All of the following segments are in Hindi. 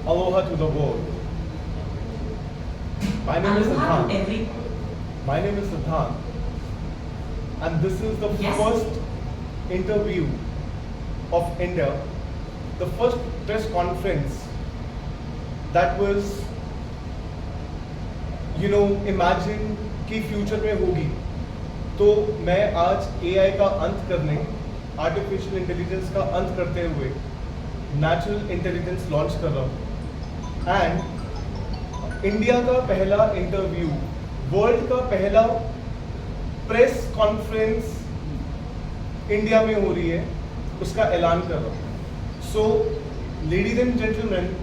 Aloha to the world. My name is Aloha to Siddhant. every. My name is Siddhant. And this is the Yes. first interview of India, the first press conference that was, imagine कि फ्यूचर में होगी. तो मैं आज AI का अंत करने, आर्टिफिशियल इंटेलिजेंस का अंत करते हुए नेचुरल इंटेलिजेंस लॉन्च कर रहा हूँ. एंड इंडिया का पहला इंटरव्यू, वर्ल्ड का पहला प्रेस कॉन्फ्रेंस इंडिया में हो रही है, उसका ऐलान कर रहा हूँ. So ladies and gentleman,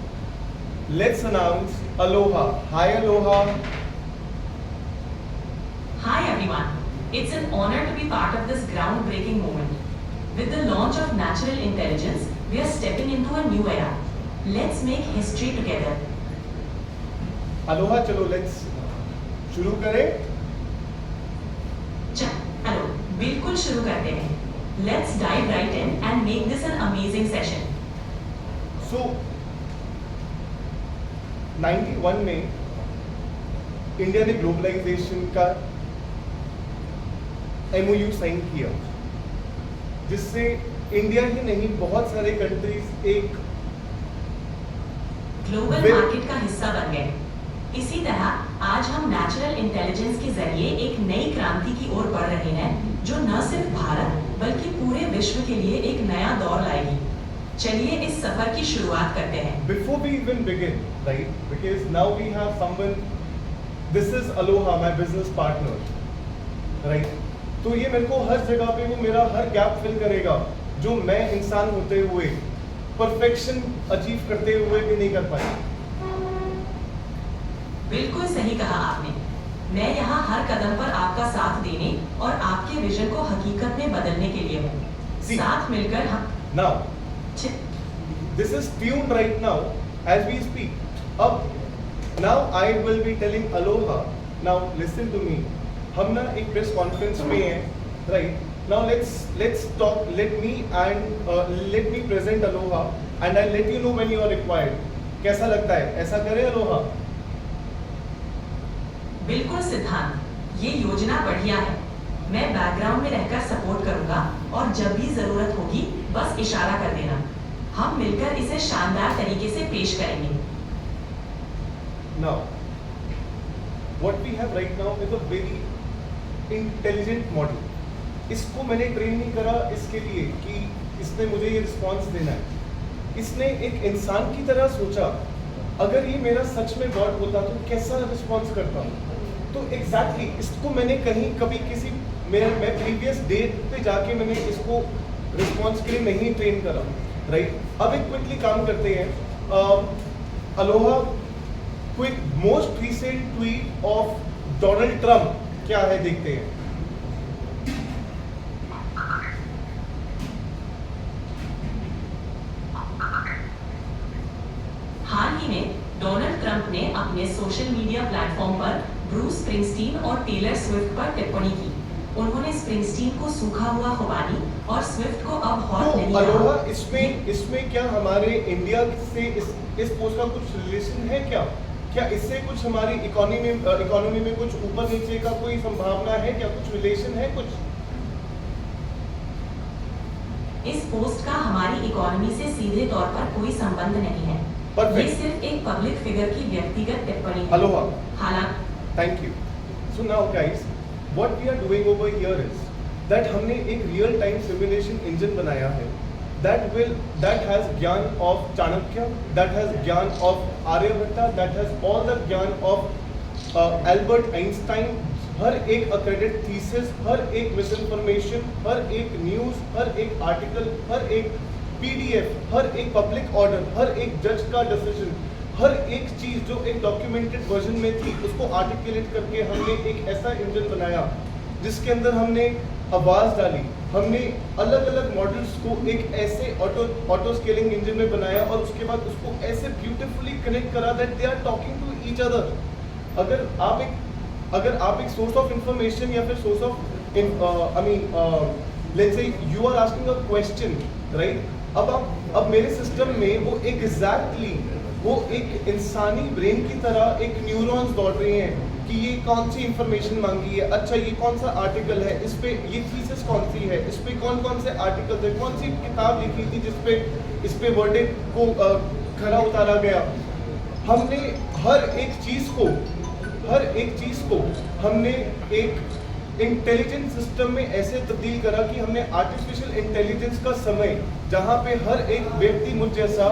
let's announce Aloha. Hi Aloha. Hi everyone. It's an honor to be part of this groundbreaking moment. With the launch of natural intelligence, we are stepping into a new era. Let's make history together. Aloha, चलो लेट्स शुरू करें. चलो, बिल्कुल शुरू करते हैं. Let's dive right in and make this an amazing session. सो 91 में इंडिया ने ग्लोबलाइजेशन का MOU साइन किया, जिससे इंडिया ही नहीं बहुत सारे कंट्रीज एक ग्लोबल Well- मार्केट का हिस्सा बन गए. इसी तरह आज हम नेचुरल इंटेलिजेंस के जरिए एक नई क्रांति की ओर बढ़ रहे हैं, जो न सिर्फ भारत बल्कि पूरे विश्व के लिए एक नया दौर लाएगी. चलिए इस सफर की शुरुआत करते हैं. Before we even begin, right? Because now we have someone. This is Aloha, my business partner, right? तो ये मेरे को हर जगह पे वो मेरा हर गैप फिल करेगा, जो मैं इंसान होते हुए परफेक्शन अचीव करते हुए भी नहीं कर पाया. बिल्कुल सही कहा आपने. मैं यहाँ हर कदम पर आपका साथ देने और आपके विजन को हकीकत में बदलने के लिए हूँ. See. साथ मिलकर हम Now, छ- this is tuned right now as we speak. Now I will be telling Aloha. Now listen to me. हम ना एक प्रेस कॉन्फ्रेंस में हैं, right? Now let's talk. Let me present Aloha and I'll let you know when you are required. कैसा लगता है? ऐसा करें Aloha? बिल्कुल सिद्धांत, ये योजना बढ़िया है. मैं बैकग्राउंड में रहकर सपोर्ट करूंगा और जब भी जरूरत होगी बस इशारा कर देना. हम मिलकर इसे शानदार तरीके से पेश करेंगे. Now, what we have right now is a very intelligent model. इसको मैंने ट्रेन नहीं करा इसके लिए कि इसने मुझे ये रिस्पॉन्स देना है. इसने एक इंसान की तरह सोचा, अगर ये मेरा सच में गॉड होता तो कैसा रिस्पॉन्स करता. तो एग्जैक्टली इसको मैंने कहीं कभी किसी मैं प्रीवियस डेट पे जाके मैंने इसको रिस्पॉन्स के लिए नहीं ट्रेन करा, राइट? अब एक क्विकली काम करते हैं. Aloha, quick most recent tweet of Donald Trump क्या है, देखते हैं. हाल ही में डोनाल्ड ट्रंप ने अपने सोशल मीडिया प्लेटफॉर्म पर ब्रूस स्प्रिंगस्टीन और टेलर स्विफ्ट पर टिप्पणी की. उन्होंने स्प्रिंगस्टीन को सूखा हुआ खुबानी और स्विफ्ट को अब हॉट तो नहीं अलोहा, कहा. इसमें क्या हमारे इंडिया से इस पोस्ट का कुछ रिलेशन है क्या? क्या इससे कुछ हमारी इकोनॉमी में कुछ ऊपर नीचे का कोई संभावना है क्या? कुछ रिलेशन है कुछ? इस पोस्ट का हमारी इकोनॉमी से सीधे तौर पर कोई संबंध नहीं है. Perfect. ये सिर्फ एक पब्लिक फिगर की व्यक्तिगत टिप्पणी है. Aloha. हालांकि Thank you. So now guys, what we are doing over here is that हमने एक real time simulation engine बनाया है that has ज्ञान of चाणक्य, that has ज्ञान of Aryabhatta, that has all the ज्ञान of एल्बर्ट आइंस्टाइन. हर एक अक्रेडिट थीसिस, हर एक मिसइंफॉर्मेशन, हर एक न्यूज़, हर एक आर्टिकल, हर एक PDF, हर एक पब्लिक ऑर्डर, हर एक जज का डिसीजन, हर एक चीज़ जो एक डॉक्यूमेंटेड वर्जन में थी उसको आर्टिकुलेट करके हमने एक ऐसा इंजन बनाया जिसके अंदर हमने आवाज़ डाली. हमने अलग अलग मॉडल्स को एक ऐसे ऑटो स्केलिंग इंजन में बनाया और उसके बाद उसको ऐसे ब्यूटीफुली कनेक्ट करा that they are talking to each other. अगर आप एक सोर्स ऑफ इंफॉर्मेशन या फिर source of let's say you are asking a question, right? अब मेरे सिस्टम में वो वो एक इंसानी ब्रेन की तरह एक न्यूरॉन्स दौड़ रहे हैं कि ये कौन सी इंफॉर्मेशन मांगी है, अच्छा ये कौन सा आर्टिकल है, इस पे ये थीसिस कौन सी है, इस पे कौन कौन से आर्टिकल थे, कौन सी किताब लिखी थी जिस पे इस पे वर्डिक्ट को खरा उतारा गया। हमने हर एक चीज़ को हमने एक इंटेलिजेंट सिस्टम में ऐसे तब्दील करा कि हमने आर्टिफिशियल इंटेलिजेंस का समय, जहाँ पे हर एक व्यक्ति मुझ जैसा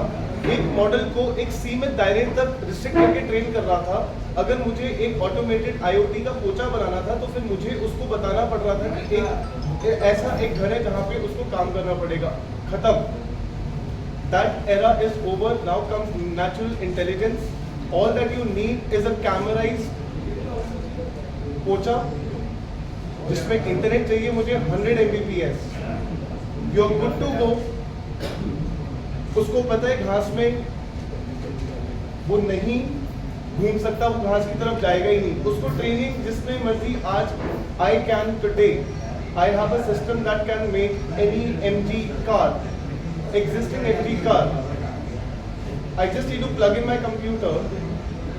एक मॉडल को एक सीमित दायरे तक रिस्ट्रिक्ट करके ट्रेन कर रहा था। अगर मुझे एक ऑटोमेटेड IoT का पोचा बनाना था तो फिर मुझे उसको बताना पड़ रहा था कि एक ऐसा एक घर है जहाँ पे उसको काम करना पड़ेगा। खत्म। That era is over. Now comes natural intelligence. All that you need is a camerized पोचा जिसमें इंटरनेट चाहिए मुझे 100 Mbps. You're good to go. उसको पता है घास में वो नहीं घूम सकता, वो घास की तरफ जाएगा ही नहीं। उसको ट्रेनिंग जिसमें मर्जी आज I can today. I have a system that can make any MG car, existing MG car. I just need to plug in my computer.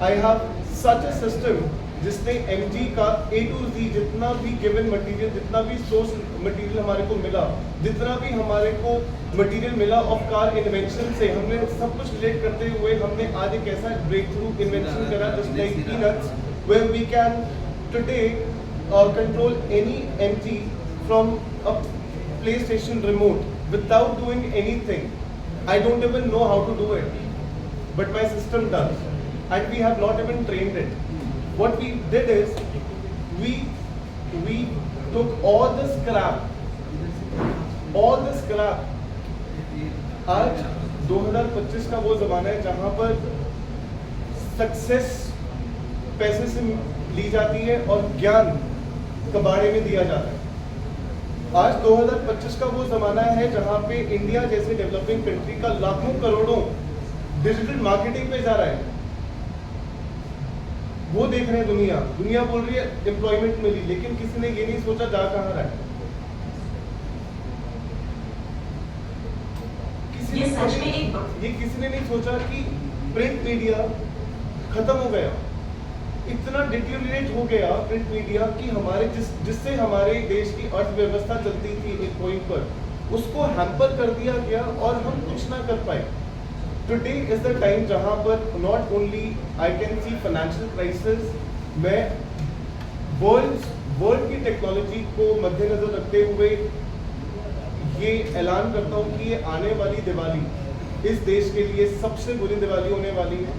I have such a system जिसने MG का A to Z जितना भी गिवन मटेरियल, जितना भी सोर्स मटेरियल हमारे को मिला, जितना भी हमारे को मटेरियल मिला ऑफ कार इन्वेंशन से, हमने सब कुछ रिलेट करते हुए हमने आज एक ऐसा ब्रेक थ्रू इन्वेंशन करा just like peanuts, where we can today control any MG from a PlayStation remote without doing anything. I don't even know how to do it, but my system does, and we have not even trained it. What we did is we took all the scrap. आज 2025 का वो ज़माना है जहाँ पर सक्सेस पैसे से ली जाती है और ज्ञान कबाड़े में दिया जाता है। आज 2025 का वो ज़माना है जहाँ पे इंडिया जैसे डेवलपिंग कंट्री का लाखों करोड़ों डिजिटल मार्केटिंग पे जा रहा है। वो देख रहे हैं दुनिया बोल रही है एम्प्लॉयमेंट मिली, लेकिन किसी ने ये नहीं सोचा जा कहाँ रहा है। किसी ने नहीं सोचा कि प्रिंट मीडिया खत्म हो गया, इतना डिटेरियोरेट हो गया प्रिंट मीडिया कि हमारे जिससे हमारे देश की अर्थव्यवस्था चलती थी एक पॉइंट पर, उसको हैम्पर कर दिया गया और हम कुछ ना कर पाए। Today is the time जहाँ पर not only I can see financial crisis, मैं वर्ल्ड की टेक्नोलॉजी को मद्देनजर रखते हुए ये ऐलान करता हूँ कि ये आने वाली दिवाली इस देश के लिए सबसे बुरी दिवाली होने वाली है,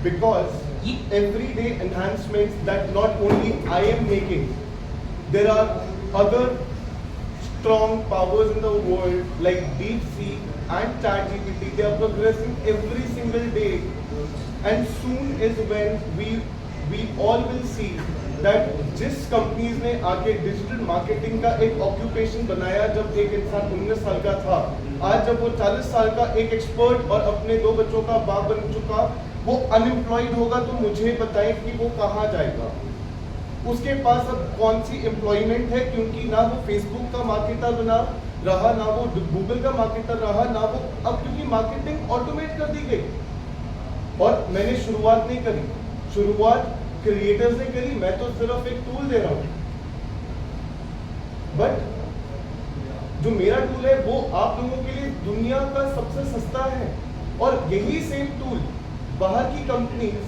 because everyday enhancements that not only I am making, there are other strong powers in the world like DeepSeek and ChatGPT. They are progressing every single day, and soon is when we all will see that जिस कंपनीज ने आके डिजिटल मार्केटिंग का एक ऑक्यूपेशन बनाया जब एक इंसान 19 साल का था, आज जब वो 40 साल का एक एक्सपर्ट और अपने 2 बच्चों का बाप बन चुका, वो अनएम्प्लॉयड होगा तो मुझे बताएं कि वो कहाँ जाएगा। उसके पास अब कौन सी एम्प्लॉयमेंट है, क्योंकि ना वो फेसबुक का मार्केटर बना रहा, ना वो गूगल का मार्केटर रहा, ना वो अब क्योंकि मार्केटिंग ऑटोमेट कर दी गई। और मैंने शुरुआत नहीं करी, शुरुआत क्रिएटर्स ने करी, मैं तो सिर्फ एक टूल दे रहा हूँ। बट जो मेरा टूल है वो आप लोगों के लिए दुनिया का सबसे सस्ता है, और यही सेम टूल बाहर की कंपनीज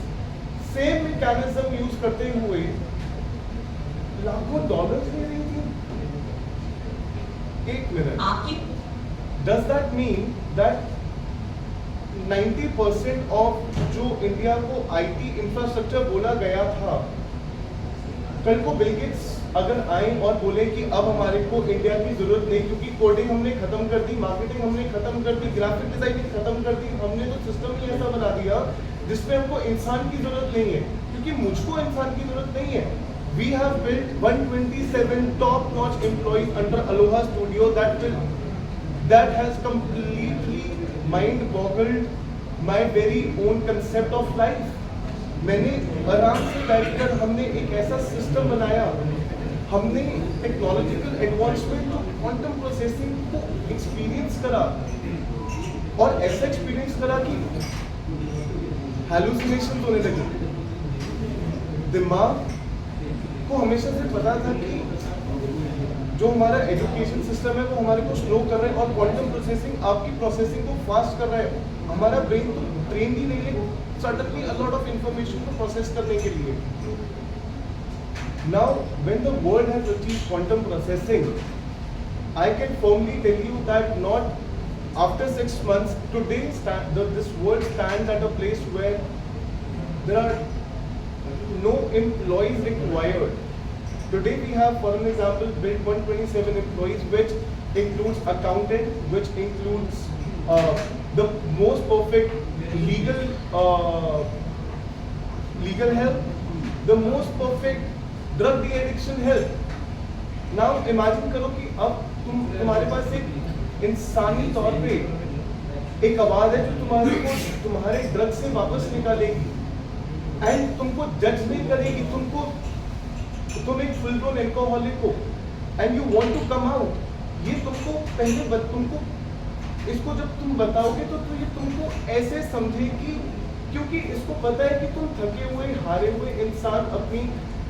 सेम मैकेनिज्म यूज करते हुए लाखों डॉलर्स ले रही थी। एक minute, does that mean that 90% of जो इंडिया को IT इंफ्रास्ट्रक्चर बोला गया था, कल को बिल गेट्स अगर आए और बोले कि अब हमारे को इंडिया की जरूरत नहीं, क्योंकि कोडिंग हमने खत्म कर दी, मार्केटिंग हमने खत्म कर दी, ग्राफिक डिजाइनिंग खत्म कर दी, हमने तो सिस्टम ही ऐसा बना दिया जिसमें हमको इंसान की जरूरत नहीं है, क्योंकि मुझको इंसान की जरूरत नहीं है। We have built 127 top-notch employees under Aloha Studio that has completely mind-boggled my very own concept of life. मैंने आराम से बैठकर हमने एक ऐसा सिस्टम बनाया, हमने टेक्नोलॉजिकल एडवांसमेंट और क्वांटम प्रोसेसिंग को एक्सपीरियंस करा, और ऐसा एक्सपीरियंस करा कि हैलुसिनेशन होने लगे। दिमाग को हमेशा से पता था कि जो हमारा एजुकेशन सिस्टम है वो हमारे को स्लो कर रहा है और क्वांटम प्रोसेसिंग आपकी प्रोसेसिंग को फास्ट कर रहा है। हमारा ब्रेन तो ट्रेन ही नहीं है suddenly a lot of information को प्रोसेस करने के लिए। Now when the world has achieved quantum processing, I can firmly tell you that not after 6 months, today this world stands at a place where there are no employees required. Today we have, for an example, built 127 employees, which includes accountant, which includes the most perfect legal help, the most perfect drug de-addiction help. Now imagine करो कि अब तुम्हारे पास एक इंसानी तौर पे एक आवाज है जो तुम्हारे को तुम्हारे ड्रग से वापस निकालेगी एंड तुमको जज नहीं करेगी। तुम एक फुल ब्लोन एल्कोहलिक हो and you want to come out. ये तुमको तुमको इसको जब तुम बताओगे तो ये तुमको ऐसे समझेगी, क्योंकि इसको पता है कि तुम थके हुए हारे हुए इंसान अपनी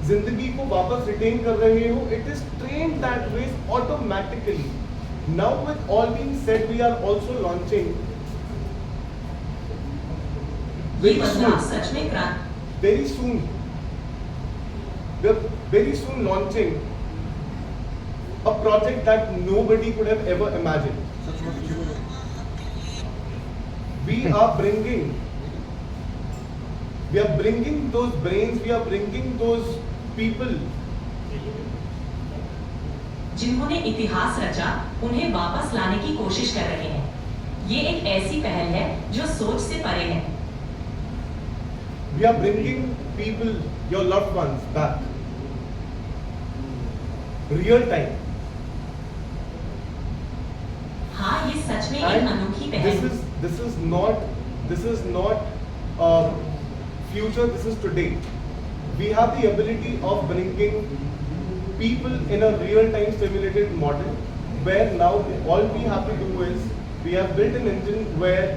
जिंदगी को वापस रिटेन कर रहे हो। It is train that ways automatically. Now with all being said, we are also launching ये बदलाव सच में क्रांति very soon. We are very soon launching a project that nobody could have ever imagined. We are bringing those brains, we are bringing those people. जिन्होंने इतिहास रचा उन्हें वापस लाने की कोशिश कर रहे हैं। ये एक ऐसी पहल है जो सोच से परे है। We are bringing people, your loved ones, back. Real time. हाँ, ये सच में एक अनोखी पहल है। This is not future. This is today. We have the ability of bringing people in a real-time simulated model, where now all we have to do is we have built an engine where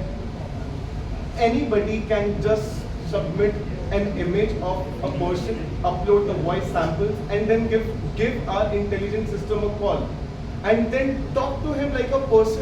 anybody can just submit an image of a person, upload the voice samples, and then give our intelligent system a call, and then talk to him like a person.